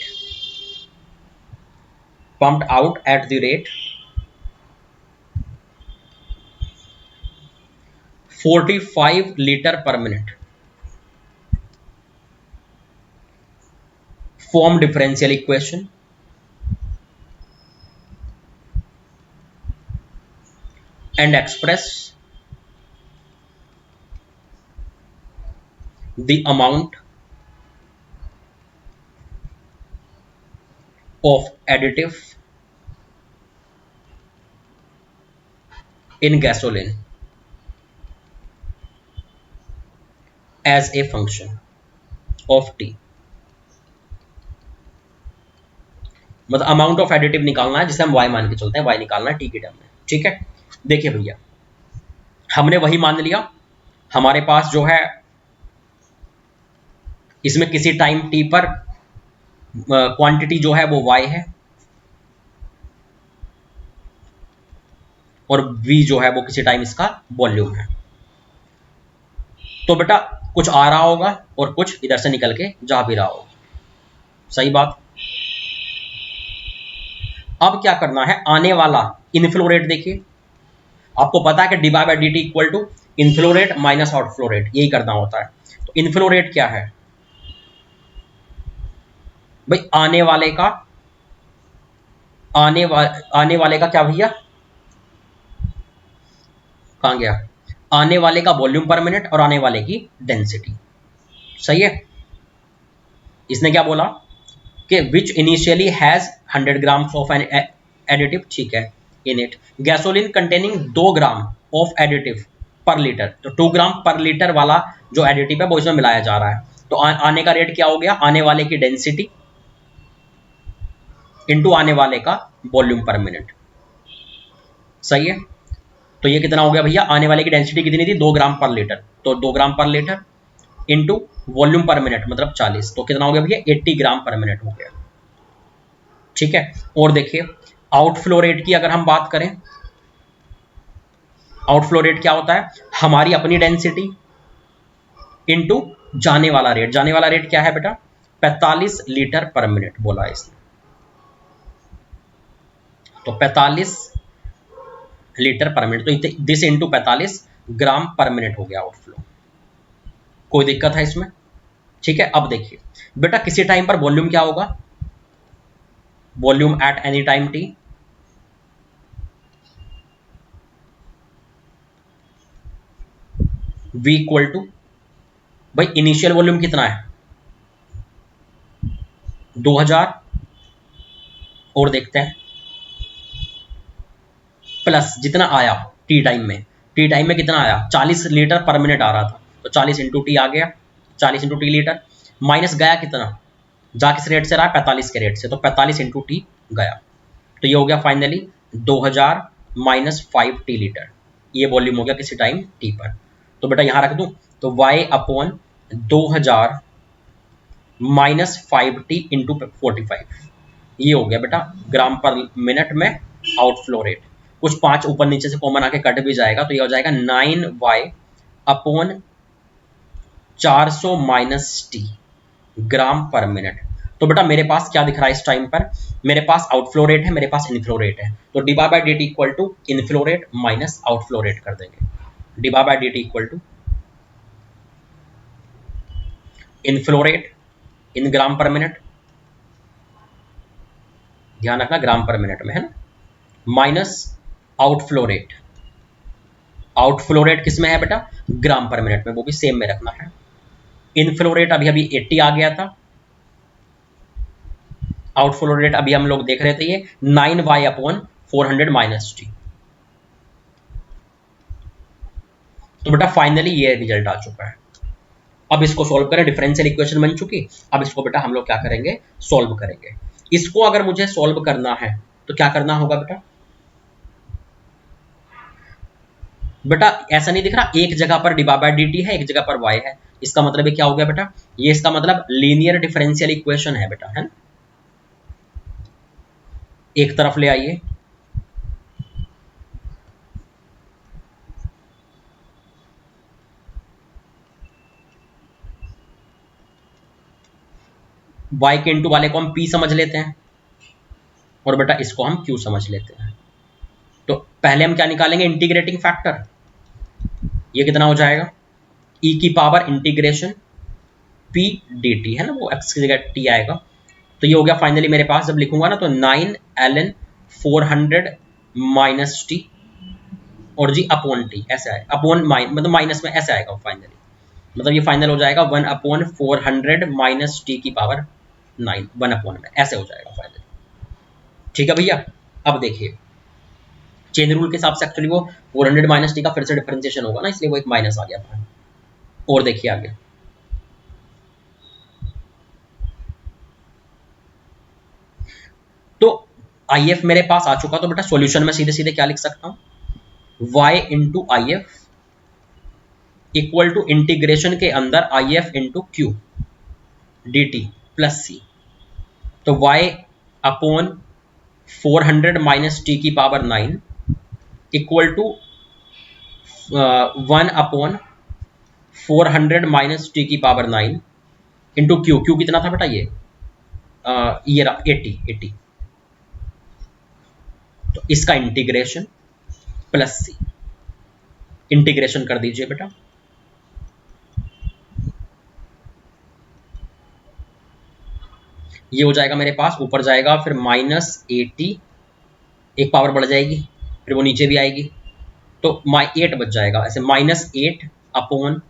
45 liter per minute form differential equation and express the amount of additive in gasoline as a function of t। मतलब अमाउंट ऑफ एडिटिव निकालना है जिसे हम y मान के चलते हैं, y निकालना है t की टर्म में। ठीक है, देखिए भैया हमने वही मान लिया, हमारे पास जो है इसमें किसी टाइम t पर क्वांटिटी जो है वो y है और v जो है वो किसी टाइम इसका वॉल्यूम है। तो बेटा कुछ आ रहा होगा और कुछ इधर से निकल के जा भी रहा होगा, सही बात। अब क्या करना है, आने वाला इनफ्लो रेट देखिए, आपको पता है कि d by d t equal to inflow rate minus outflow rate, यही करना होता है। तो इनफ्लो रेट क्या है भाई, आने वाले का क्या भैया, कहां गया, आने वाले का वॉल्यूम पर मिनट और आने वाले की डेंसिटी, सही है। इसने क्या बोला कि which initially has 100 grams of an additive, ठीक है, in it gasoline containing 2 gram of additive per litre. तो 2 ग्राम पर लीटर वाला जो एडिटिव है वो इसमें मिलाया जा रहा है। तो आने का रेट क्या हो गया, आने वाले की डेंसिटी इनटू आने वाले का वॉल्यूम पर मिनट, सही है। तो ये कितना हो गया भैया, आने वाले की डेंसिटी कितनी थी 2 ग्राम पर लीटर, तो 2 ग्राम पर लीटर इनटू वॉल्यूम पर मिनट मतलब 40, तो कितना हो गया भैया 80 ग्राम पर मिनट हो गया। ठीक है, और देखिए आउटफ्लो रेट की अगर हम बात करें, आउटफ्लो रेट क्या होता है, हमारी अपनी डेंसिटी इनटू जाने वाला रेट। जाने वाला रेट क्या है बेटा 45 लीटर पर मिनट बोला है इसने, तो 45 लीटर पर मिनट, तो this into 45 gram per minute हो गया आउटफ्लो। कोई दिक्कत है इसमें, ठीक है। अब देखिए बेटा किसी टाइम पर वॉल्यूम क्या होगा, volume at any time t v equal to, भाई इनिशियल वॉल्यूम कितना है 2000, और देखते हैं प्लस जितना आया टी टाइम में, टी टाइम में कितना आया 40 लीटर पर मिनट आ रहा था, तो 40 इंटू टी आ गया, 40 इंटू टी लीटर, माइनस गया कितना, जा किस रेट से रहा है 45 के रेट से, तो 45 इंटू टी गया, तो ये हो गया फाइनली 2000 माइनस 5 टी लीटर, ये वॉल्यूम हो गया किसी टाइम टी पर। तो बेटा यहां रख दूं, तो y upon 2000 minus 5 T into 45, ये हो गया बेटा ग्राम पर मिनट में आउटफ्लो रेट। कुछ 5 ऊपर नीचे से कॉमन आके कट भी जाएगा, तो ये हो जाएगा 9y अपॉन 400 माइनस टी ग्राम पर मिनट। तो बेटा मेरे पास क्या दिख रहा है इस टाइम पर, मेरे पास आउटफ्लो रेट है, मेरे पास इनफ्लो रेट है, तो divide by dt equal to inflow rate minus outflow rate कर देंगे। Divide by dt equal to inflow rate in gram per minute, ध्यान रखना ग्राम पर मिनट में है ना, minus outflow rate. Outflow rate किस में है बेटा, ग्राम पर मिनट में, वो भी सेम में रखना है। इनफ्लो रेट अभी अभी 80 आ गया था, आउटफ्लो रेट अभी हम लोग देख रहे थे ये 9y अपॉन 400 माइनस टी। तो बेटा फाइनली ये रिजल्ट आ चुका है। अब इसको सॉल्व करें, डिफरेंशियल इक्वेशन बन चुकी। अब इसको बेटा हम लोग क्या करेंगे, सॉल्व करेंगे। इसको अगर मुझे सॉल्व करना है तो क्या करना होगा बेटा, बेटा ऐसा नहीं दिख रहा, एक जगह पर डिवाइड बाय dt है, एक जगह पर y है, इसका मतलब क्या हो गया बेटा, ये इसका मतलब लीनियर डिफरेंशियल इक्वेशन है बेटा, है ना। एक तरफ ले आइए, y के इंटू वाले को हम p समझ लेते हैं और बेटा इसको हम q समझ लेते हैं। तो पहले हम क्या निकालेंगे, इंटीग्रेटिंग फैक्टर, ये कितना हो जाएगा, e की पावर इंटीग्रेशन p dt है ना, वो x की जगह t आएगा। तो ये हो गया फाइनली मेरे पास, जब लिखूंगा ना तो 9 ln 400 माइनस टी और जी अपॉन टी, ऐसे आएगा, अपॉन मतलब माइनस में ऐसे आएगा फाइनली, मतलब ये फाइनल हो जाएगा 1 अपॉन 400 माइनस टी की पावर 9, 1 अपॉन में ऐसे हो जाएगा फाइनली। ठीक है भैया। अब देखिए चेन रूल के हिसाब से एक्चुअली वो 400 माइनस टी का फिर से डिफरेंशिएशन होगा ना, इसलिए वो एक माइनस आ गया था। और देखिए आगे, तो IF मेरे पास आ चुका, तो बेटा सॉल्यूशन में सीधे सीधे क्या लिख सकता हूं, y into I F equal to integration के अंदर IF into q dt plus c. तो y अपॉन 400 माइनस टी की power 9 equal to 1 upon 400 minus t की पावर 9 इंटू क्यू, क्यू कितना था बेटा ये रहा 80। तो इसका इंटीग्रेशन प्लस सी, इंटीग्रेशन कर दीजिए बेटा, ये हो जाएगा मेरे पास, ऊपर जाएगा फिर माइनस 80, एक पावर बढ़ जाएगी फिर वो नीचे भी आएगी, तो 8 बच जाएगा, ऐसे माइनस 8 अपॉन,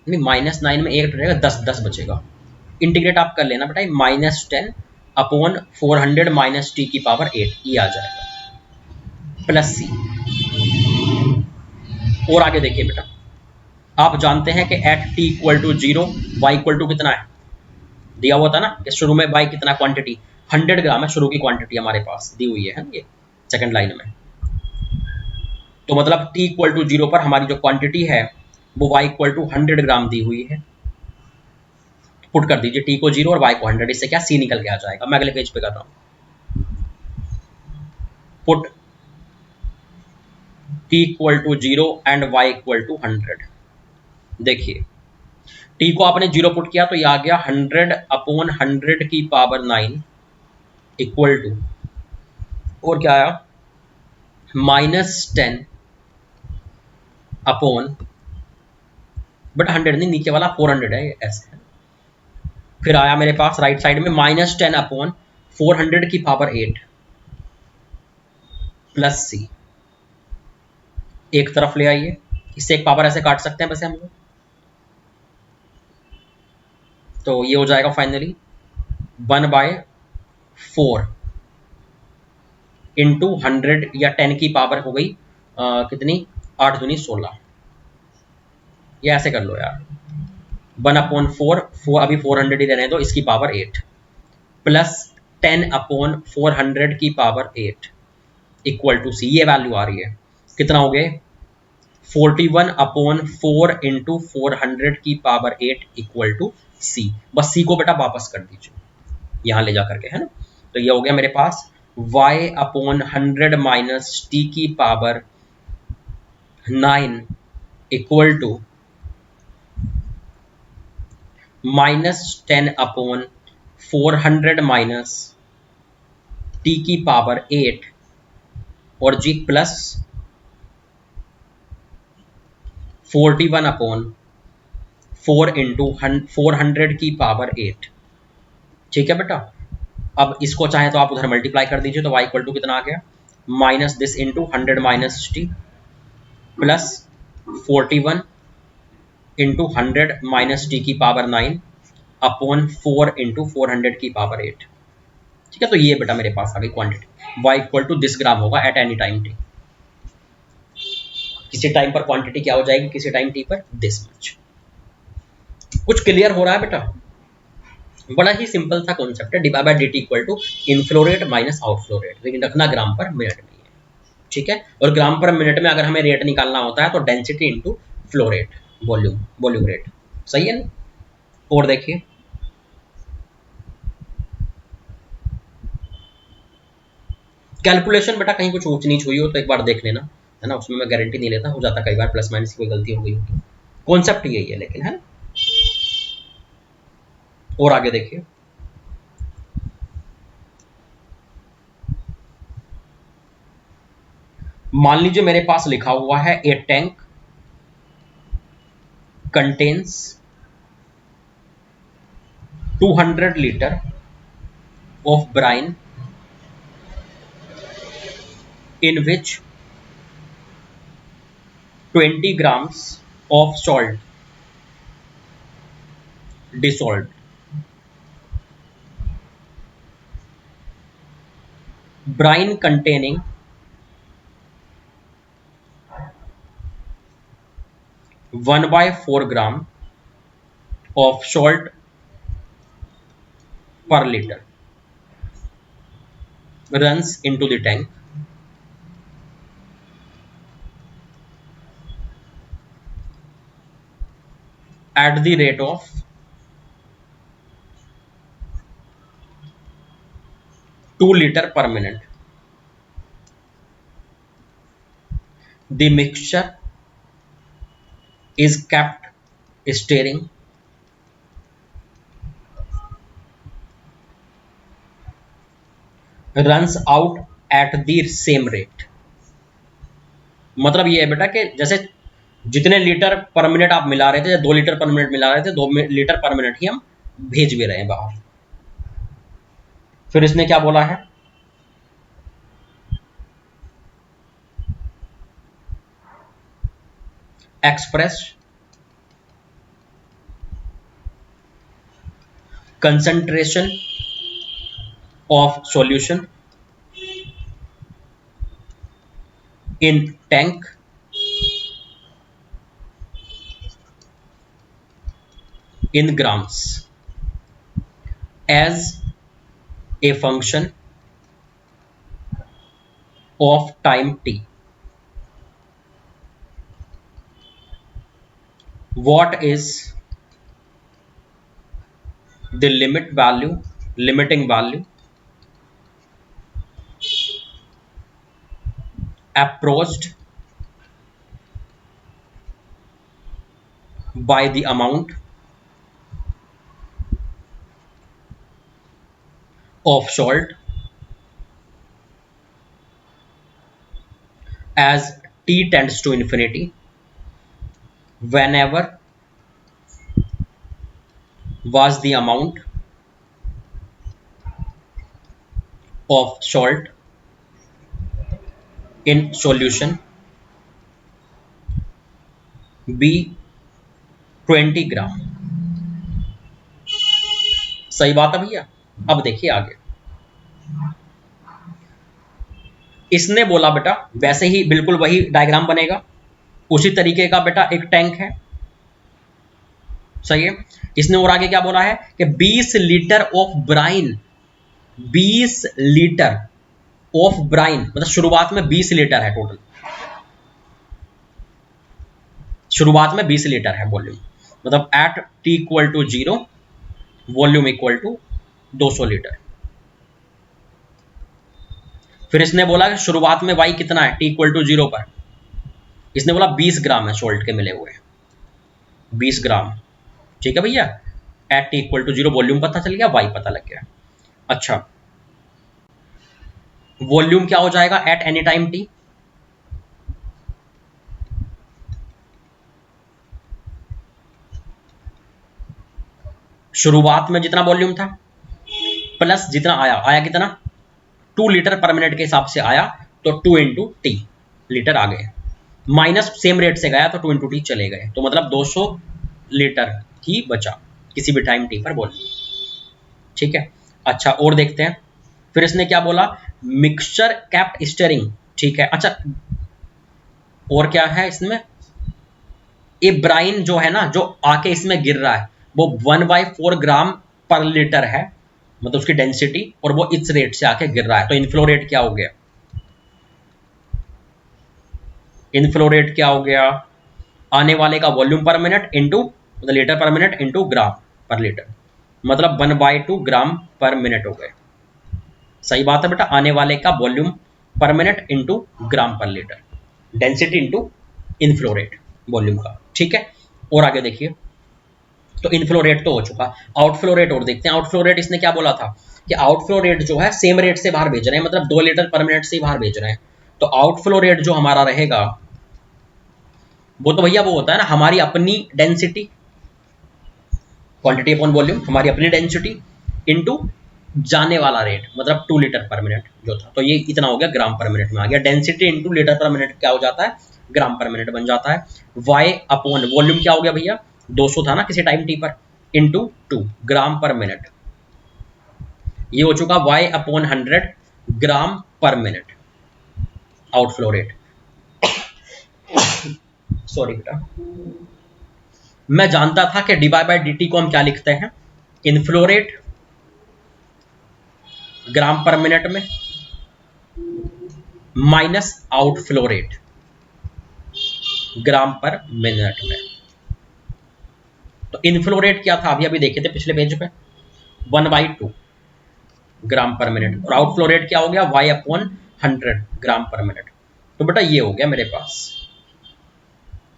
नहीं माइनस 9 में 8 रहेगा, 10 बचेगा। इंटीग्रेट आप कर लेना बेटा, माइनस 10 अपॉन 400 माइनस टी की पावर 8, ये आ जाएगा प्लस सी। और आगे देखिए बेटा, आप जानते हैं कि at t equal to 0 y equal to कितना है, दिया हुआ था ना कि शुरू में वाई कितना, क्वांटिटी 100 ग्राम है, शुरू की क्वांटिटी हमारे पास दी हुई है ये सेकंड लाइन में। तो मतलब t इक्वल टू 0 पर हमारी जो क्वांटिटी है वो y इक्वल टू 100 ग्राम दी हुई है। पुट कर दीजिए t को 0 और y को 100, इससे क्या c निकल के आ जाएगा। मैं अगले पेज पे कर रहा हूं, put t equal to 0 and y equal to 100। देखिए t को आपने 0 पुट किया तो ये आ गया 100 अपॉन 100 की पावर 9 इक्वल टू, और क्या आया माइनस 10 अपॉन, बट 100 नहीं, नीचे वाला 400 है, ये ऐसे है। फिर आया मेरे पास राइट साइड में माइनस 10 अपॉन 400 की पावर 8 प्लस सी। एक तरफ ले आइए, इससे एक पावर ऐसे काट सकते हैं वैसे हम लोग, तो ये हो जाएगा फाइनली 1/4 इंटू 100 या 10 की पावर हो गई कितनी, 8 दूनी 16, ये ऐसे कर लो यार, 1/4 अभी 400 ही रहने दो, इसकी पावर 8 प्लस 10 अपॉन 400 की पावर 8 इक्वल टू सी। ये वैल्यू आ रही है, कितना हो गए 41 अपॉन 4 इंटू 400 की पावर 8 इक्वल टू सी। बस सी को बेटा वापस कर दीजिए यहाँ ले जा करके, है ना। तो ये हो गया मेरे पास y अपॉन 100 माइनस टी की power 9 equal to -10 upon 400 minus t की पावर 8 और जी प्लस 41 अपॉन 4 इंटू 400 की पावर 8। ठीक है बेटा, अब इसको चाहे तो आप उधर मल्टीप्लाई कर दीजिए, तो y इक्वल टू कितना आ गया, minus this into 100 minus T plus 41 into 100 minus t की पावर 9 अपॉन 4 इंटू 400 की पावर 8। ठीक है, तो ये बेटा मेरे पास आ गई quantity y equal to this gram होगा एट एनी टाइम टी। किसी टाइम पर क्वांटिटी क्या हो जाएगी, किसी टाइम टी पर दिस मच। कुछ क्लियर हो रहा है बेटा? बड़ा ही सिंपल सा कॉन्सेप्ट है, d by d t equal to inflow rate minus outflow rate, लेकिन रखना ग्राम पर मिनट में है। ठीक है, और ग्राम पर मिनट में अगर हमें रेट निकालना होता है तो density into flow rate, volume rate. सही है ना? और देखिए कैलकुलेशन बेटा कहीं कुछ ऊंच नीच हुई हो तो एक बार देख लेना, है ना, उसमें मैं गारंटी नहीं लेता, हो जाता कई बार प्लस माइनस की कोई गलती हो गई होगी। कॉन्सेप्ट यही है लेकिन, है। और आगे देखिए, मान लीजिए मेरे पास लिखा हुआ है a tank contains 200 litre of brine in which 20 grams of salt dissolved. Brine containing 1/4 gram of salt per liter runs into the tank at the rate of 2 liter per minute. The mixture is kept stirring runs out at the same rate. मतलब ये है बेटा कि जैसे जितने litre पर minute आप मिला रहे थे, 2 लीटर पर मिनट मिला रहे थे, 2 लीटर पर मिनट ही हम भेज भी रहे हैं बाहर। फिर इसने क्या बोला है, express concentration of solution in tank in grams as a function of time t. What is the limiting value approached by the amount of salt as t tends to infinity whenever was the amount of salt in solution be 20 ग्राम। सही बात है भैया? अब देखिए आगे, इसने बोला बेटा वैसे ही बिल्कुल वही डायग्राम बनेगा, उसी तरीके का बेटा एक टैंक है। सही है, इसने और आगे क्या बोला है कि 20 litre of Bryan, 20 litre of Bryan, मतलब शुरुआत में 20 लीटर है टोटल, शुरुआत में 20 लीटर है वॉल्यूम, मतलब at t equal to 0 volume equal to 200 litre. फिर इसने बोला कि शुरुआत में y कितना है, t इक्वल टू 0 पर। इसने बोला 20 ग्राम है सोल्ट के मिले हुए, 20 ग्राम। ठीक है भैया, at t equal to 0 volume पता चल गया, y पता लग गया। अच्छा, वॉल्यूम क्या हो जाएगा एट एनी टाइम t? शुरुआत में जितना वॉल्यूम था प्लस जितना आया, आया कितना 2 लीटर पर मिनट के हिसाब से आया, तो 2 इंटू टी लीटर आ गए, माइनस सेम रेट से गया तो 2 इंटू टी चले गए, तो मतलब 200 लीटर ही बचा किसी भी टाइम टी पर वॉल्यूम। ठीक है, अच्छा और देखते हैं। फिर इसने क्या बोला, मिक्सचर कैप्ट स्टीयरिंग। ठीक है, अच्छा और क्या है इसमें, ये ब्राइन जो है ना, जो आके इसमें गिर रहा है वो 1/4 ग्राम पर लीटर है, मतलब उसकी डेंसिटी, और वो इस रेट से आके गिर रहा है, तो इनफ्लो रेट क्या हो गया, इनफ्लो रेट क्या हो गया, आने वाले का वॉल्यूम पर मिनट इंटू मतलब लीटर पर मिनट इंटू ग्राम पर लीटर, मतलब 1/2 ग्राम पर मिनट हो गए। सही बात है बेटा, आने वाले का वॉल्यूम पर मिनट इंटू ग्राम पर litre, density into inflow rate volume का। ठीक है, और आगे देखिए, तो इनफ्लो रेट तो हो चुका, आउटफ्लो रेट और देखते हैं। आउटफ्लो रेट इसने क्या बोला था कि आउटफ्लो रेट जो है सेम रेट से बाहर भेज रहे हैं, मतलब 2 लीटर पर मिनट से ही बाहर भेज रहे हैं, तो आउटफ्लो रेट जो हमारा रहेगा वो तो भैया वो होता है ना हमारी अपनी डेंसिटी, क्वांटिटी अपॉन वॉल्यूम, हमारी अपनी डेंसिटी इनटू जाने वाला रेट, मतलब 2 लीटर पर मिनट जो था, तो ये इतना हो गया ग्राम पर मिनट में आ गया, डेंसिटी इंटू लीटर पर मिनट क्या हो जाता है, ग्राम पर मिनट बन जाता है। y अपॉन वॉल्यूम क्या हो गया भैया, 200 था ना किसी टाइम t पर, इंटू 2 ग्राम पर मिनट, ये हो चुका y अपॉन 100 ग्राम per minute outflow rate. Sorry बेटा, मैं जानता था कि dy बाई dt को हम क्या लिखते हैं, inflow rate gram per minute में minus outflow rate gram per minute में। तो इनफ्लो रेट क्या था, अभी अभी देखे थे पिछले पेज पे, 1/2 ग्राम पर मिनट, और आउटफ्लो रेट क्या हो गया, y अपॉन 100 ग्राम पर मिनट। तो बेटा ये हो गया मेरे पास।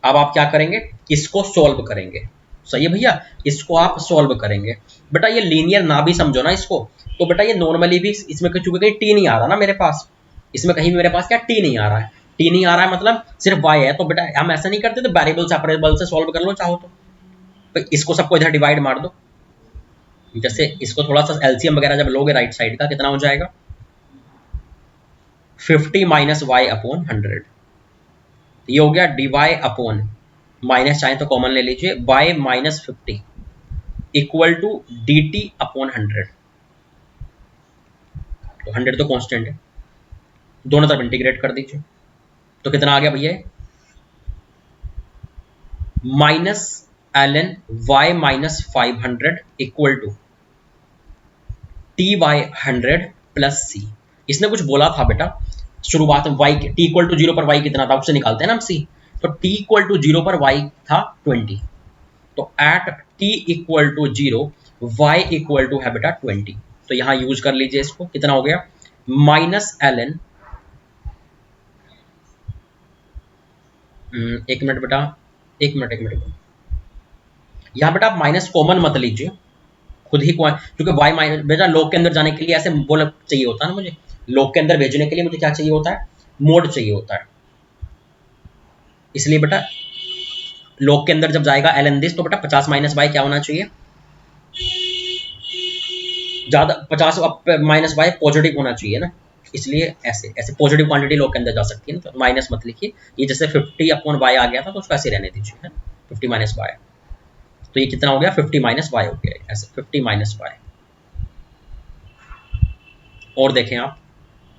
अब आप क्या करेंगे, इसको सॉल्व करेंगे। सही है भैया, इसको आप सॉल्व करेंगे। बेटा ये लीनियर ना भी समझो ना इसको, तो बेटा ये नॉर्मली भी इसमें चूंकि कहीं टी नहीं आ रहा ना मेरे पास, इसमें कहीं मेरे पास क्या टी नहीं आ रहा है, टी नहीं आ रहा है मतलब सिर्फ y है, तो बेटा हम ऐसा नहीं करते, तो वेरिएबल सेपरेबल से सॉल्व कर लो चाहो तो इसको सबको इधर डिवाइड मार दो। जैसे इसको थोड़ा सा एलसीएम वगैरह जब लोगे राइट साइड का, कितना हो जाएगा 50 माइनस y अपॉन 100, ये हो गया dy अपॉन, माइनस चाहे तो कॉमन ले लीजिए, y minus 50 equal to dt upon 100, तो 100 तो कांस्टेंट है, दोनों तरफ इंटीग्रेट कर दीजिए, तो कितना आ गया भैया, minus ln y minus 500 equal to t by 100 plus c. इसने कुछ बोला था बेटा शुरुआत में y टी इक्वल टू 0 पर y कितना था, उससे निकालते हैं ना हम c, तो t इक्वल टू 0 पर y था 20, तो at t equal to 0 y equal to है बेटा 20, तो यहां यूज कर लीजिए इसको, कितना हो गया माइनस ln, एक मिनट बेटा, एक मिनट यहां बेटा आप माइनस कॉमन मत लीजिए, खुद ही क्योंकि y माइनस बेटा लॉग के अंदर जाने के लिए ऐसे बोल चाहिए होता है ना मुझे, लॉग के अंदर भेजने के लिए मुझे क्या चाहिए होता है, मोड चाहिए होता है, इसलिए बेटा लॉग के अंदर जब जाएगा ln दिस, तो बेटा 50 माइनस y क्या होना चाहिए, ज्यादा 50 माइनस y पॉजिटिव होना चाहिए ना, इसलिए ऐसे ऐसे पॉजिटिव क्वांटिटी लॉग के अंदर जा सकती है ना, तो माइनस मत लिखिए, ये जैसे 50 अपॉन y आ गया था तो उसको ऐसे रहने दीजिए है 50 माइनस y, तो ये कितना हो गया 50 माइनस y हो गया, ऐसे 50 माइनस y। और देखें आप,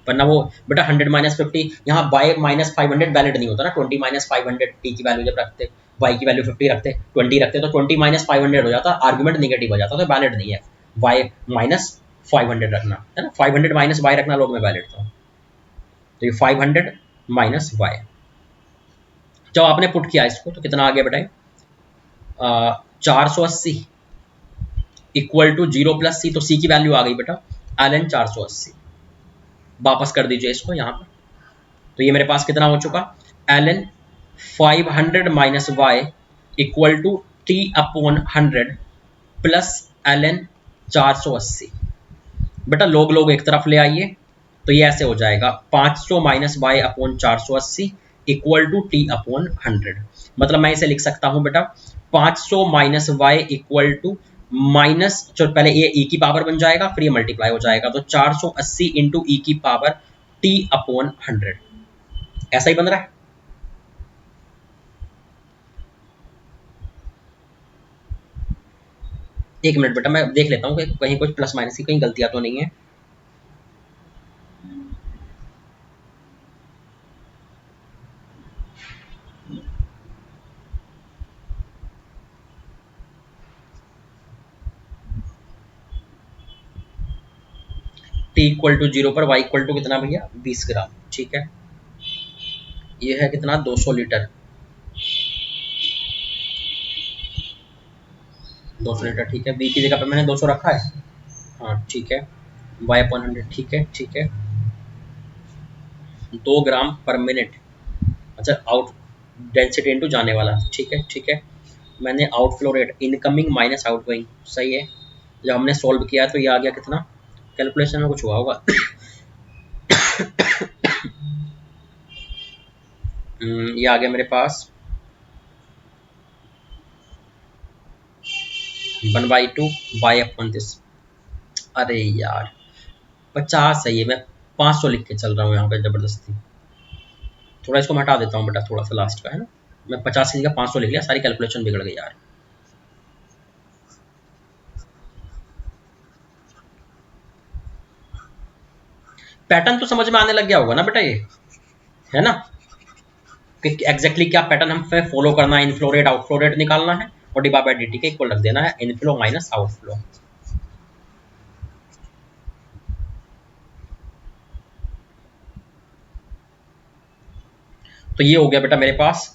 वरना वो बेटा 100 माइनस 50, यहाँ y माइनस 500 वैलिड नहीं होता ना, 20 माइनस 500 t की वैल्यू जब रखते, y की वैल्यू 50 रखते, 20 रखते, तो 20 माइनस 500 हो जाता, आर्गुमेंट नेगेटिव हो जाता, तो वैलिड नहीं है y माइनस 500 रखना, है ना, 500 माइनस y रखना लोग में वैलिड था, तो ये 500 माइनस y, जब आपने पुट किया इसको तो कितना आ गया बेटा, 480 इक्वल टू 0 प्लस सी, तो सी की वैल्यू आ गई बेटा ln 480, वापस कर दीजिए इसको यहाँ पर। तो ये मेरे पास कितना हो चुका, ln 500 minus y equal to t upon 100 plus ln 480। बेटा लोग लोग एक तरफ ले आइए, तो ये ऐसे हो जाएगा 500 minus y upon 480 equal to t upon 100। मतलब मैं इसे लिख सकता हूँ बेटा 500 minus y equal to minus, जो पहले ये e की पावर बन जाएगा, फिर ये मल्टीप्लाई हो जाएगा, तो 480 इंटू ई की पावर t अपॉन 100, ऐसा ही बन रहा है। एक मिनट बेटा मैं देख लेता हूँ कि कहीं कुछ प्लस माइनस की कहीं गलतियां तो नहीं है। t इक्वल टू 0 पर y इक्वल टू कितना भैया 20 ग्राम, ठीक है। ये है कितना 200 लीटर, 200 लीटर, ठीक है। b की जगह पे मैंने 200 रखा है, हाँ ठीक है। y अपॉन 100, ठीक है ठीक है। 2 ग्राम पर मिनट, अच्छा आउट डेंसिटी इनटू जाने वाला, ठीक है ठीक है। मैंने outflow rate incoming minus outgoing, सही है। जब हमने सॉल्व किया तो ये आ गया कितना, कैलकुलेशन में कुछ हुआ होगा ये आ गया मेरे पास 1/2 बाई अपॉन दिस। अरे यार 50 सही है, मैं 500 लिख के चल रहा हूँ यहाँ पे जबरदस्ती। थोड़ा इसको मैं हटा देता हूँ बेटा, थोड़ा सा लास्ट का है ना, मैं 50 की जगह 500 लिख लिया, सारी कैलकुलेशन बिगड़ गई यार। पैटर्न तो समझ में आने लग गया होगा ना बेटा, ये है ना कि एग्जैक्टली क्या पैटर्न हम पे फॉलो करना है, इनफ्लो रेट आउटफ्लो रेट निकालना है और डिवाइड बाय dt के इक्वल रख देना है इनफ्लो माइनस आउटफ्लो। तो ये हो गया बेटा मेरे पास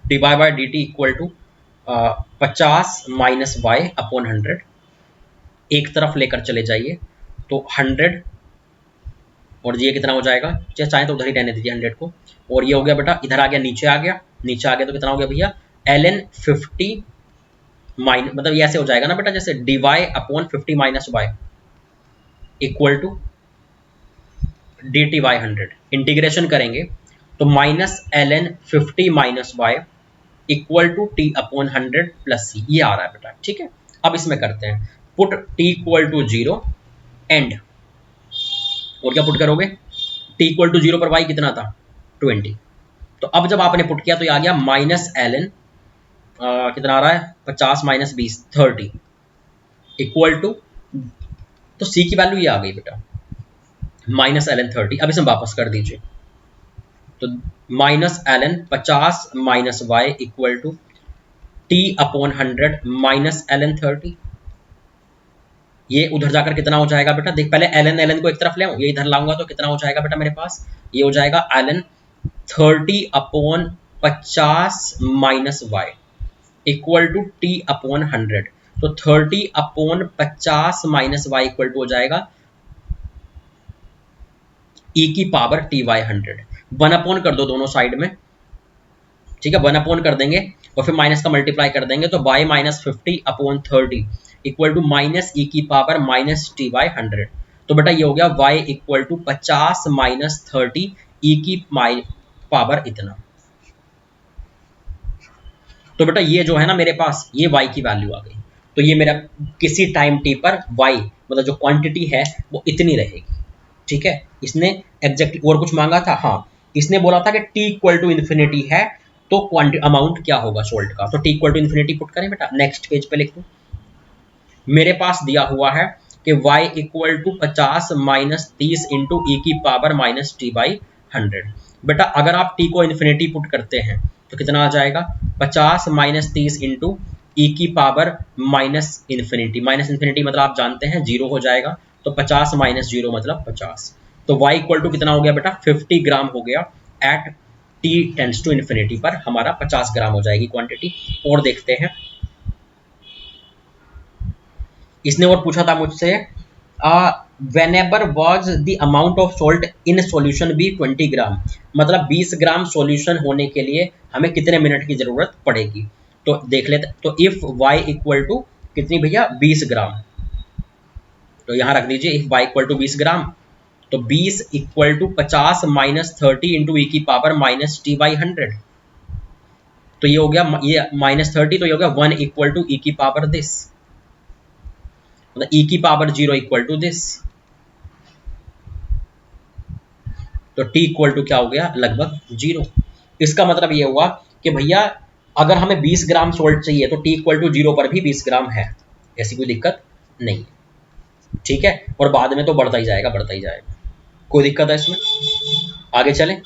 divide by dt equal to 50 minus y upon 100, एक तरफ लेकर चले जाइए तो 100 और ये कितना हो जाएगा, चाहे तो उधर ही रहने दीजिए 100 को, और ये हो गया बेटा इधर आ गया, नीचे आ गया, नीचे आ गया तो कितना हो गया भैया ln 50 माइनस, मतलब ये ऐसे हो जाएगा ना बेटा जैसे dy upon 50 minus y equal to dt by 100। Integration करेंगे तो minus ln 50 minus y equal to t upon 100 plus c, ये आ रहा है बेटा, ठीक है। अब इसमें करते हैं put t equal to 0 and, और क्या पुट करोगे, t इक्वल टू 0 पर y कितना था 20। तो अब जब आपने पुट किया तो ये आ गया माइनस ln कितना आ रहा है 50 माइनस 20 30 इक्वल टू, तो c की वैल्यू ये आ गई बेटा माइनस ln 30। अब इसे वापस कर दीजिए तो minus ln 50 minus y equal to t upon 100 minus ln 30। ये उधर जाकर कितना हो जाएगा बेटा, देख पहले ln को एक तरफ ले आऊं, ये इधर लाऊंगा तो कितना हो जाएगा बेटा मेरे पास, ये हो जाएगा ln 30 upon 50 minus y equal to t upon 100। तो 30 upon 50 minus y equal to हो जाएगा e की पावर टी बाई 100। 1 अपॉन कर दो दोनों साइड में, ठीक है 1 अपॉन कर देंगे और फिर माइनस का मल्टीप्लाई कर देंगे तो y minus 50 upon 30 equal to minus e की पावर माइनस टी बाई 100। तो बेटा ये हो गया y इक्वल टू 50 माइनस 30 ई की पावर इतना। तो बेटा ये जो है ना मेरे पास ये y की वैल्यू आ गई, तो ये मेरा किसी टाइम t पर y मतलब जो क्वांटिटी है वो इतनी रहेगी, ठीक है। इसने एग्जैक्टली और कुछ मांगा था, हाँ इसने बोला था कि t इक्वल टू इन्फिनिटी है तो क्वांटिटी अमाउंट क्या होगा सोल्ट का, तो t equal to infinity put करें बेटा, नेक्स्ट पेज पे लिख दो। मेरे पास दिया हुआ है कि y equal to 50 minus 30 into e की पावर माइनस टी बाई 100। बेटा अगर आप t को इन्फिनिटी पुट करते हैं तो कितना आ जाएगा 50 माइनस 30 इंटू ई की power minus infinity, minus infinity मतलब आप जानते हैं 0 हो जाएगा, तो 50 माइनस 0 मतलब 50। तो y इक्वल टू कितना हो गया बेटा 50 ग्राम हो गया at t tends to infinity पर हमारा 50 ग्राम हो जाएगी क्वांटिटी। और देखते हैं इसने और पूछा था मुझसे whenever was the amount of salt in solution be 20 ग्राम, मतलब 20 ग्राम सॉल्यूशन होने के लिए हमें कितने मिनट की जरूरत पड़ेगी। तो देख लेते, तो इफ y इक्वल टू कितनी भैया 20 ग्राम, तो यहां रख दीजिए इफ y इक्वल टू 20 ग्राम, तो 20 equal to 50 minus 30 into e की पावर माइनस टी बाई 100, तो ये हो गया, ये माइनस 30, तो ये हो गया 1 इक्वल टू ई की पावर दिस, मतलब ई की पावर 0 इक्वल टू दिस, तो t इक्वल टू क्या हो गया लगभग 0। इसका मतलब ये हुआ कि भैया अगर हमें 20 ग्राम सोल्ट चाहिए तो t इक्वल टू 0 पर भी 20 ग्राम है, ऐसी कोई दिक्कत नहीं है, ठीक है। और बाद में तो बढ़ता ही जाएगा, बढ़ता ही जाएगा, कोई दिक्कत है इसमें। आगे चलें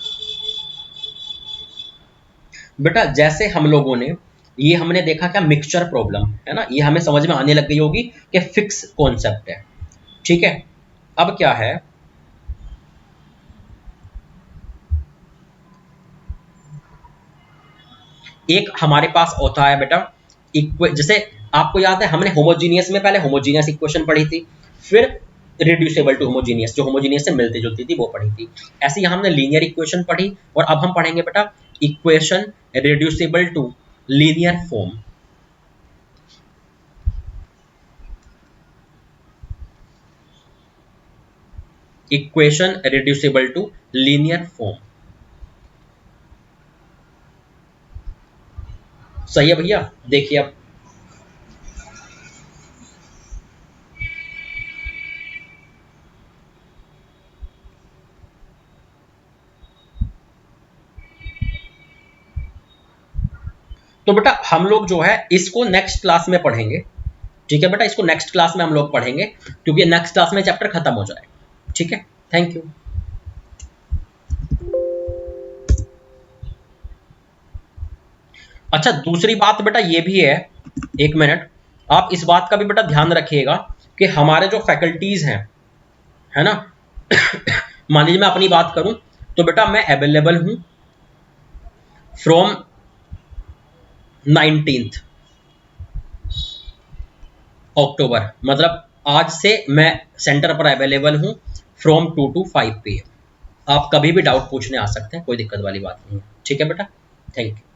बेटा, जैसे हम लोगों ने ये हमने देखा क्या मिक्सचर प्रॉब्लम है ना, ये हमें समझ में आने लग गई होगी कि फिक्स कॉन्सेप्ट है, ठीक है। अब क्या है, एक हमारे पास होता है बेटा जैसे आपको याद है हमने होमोजीनियस में पहले होमोजीनियस इक्वेशन पढ़ी थी, फिर रिड्यूसेबल टू होमोजीनियस, जो होमोजीनियस से मिलती जुलती थी वो पढ़ी थी। ऐसे ही हमने लीनियर इक्वेशन पढ़ी, और अब हम पढ़ेंगे बेटा equation reducible to linear form. Equation reducible to linear form, सही है भैया। देखिए अब तो बेटा हम लोग जो है इसको नेक्स्ट क्लास में पढ़ेंगे, ठीक है बेटा, इसको नेक्स्ट क्लास में हम लोग पढ़ेंगे, क्योंकि नेक्स्ट क्लास में चैप्टर खत्म हो जाएगा, ठीक है। Thank you. अच्छा दूसरी बात बेटा ये भी है, एक मिनट, आप इस बात का भी बेटा ध्यान रखिएगा कि हमारे जो फैकल्टीज हैं, है ना मान लीजिए मैं अपनी बात करूं तो बेटा मैं अवेलेबल हूं फ्रॉम 19 अक्टूबर, मतलब आज से मैं सेंटर पर अवेलेबल हूं फ्रॉम 2 to 5 PM। आप कभी भी डाउट पूछने आ सकते हैं, कोई दिक्कत वाली बात नहीं है, ठीक है बेटा। Thank you.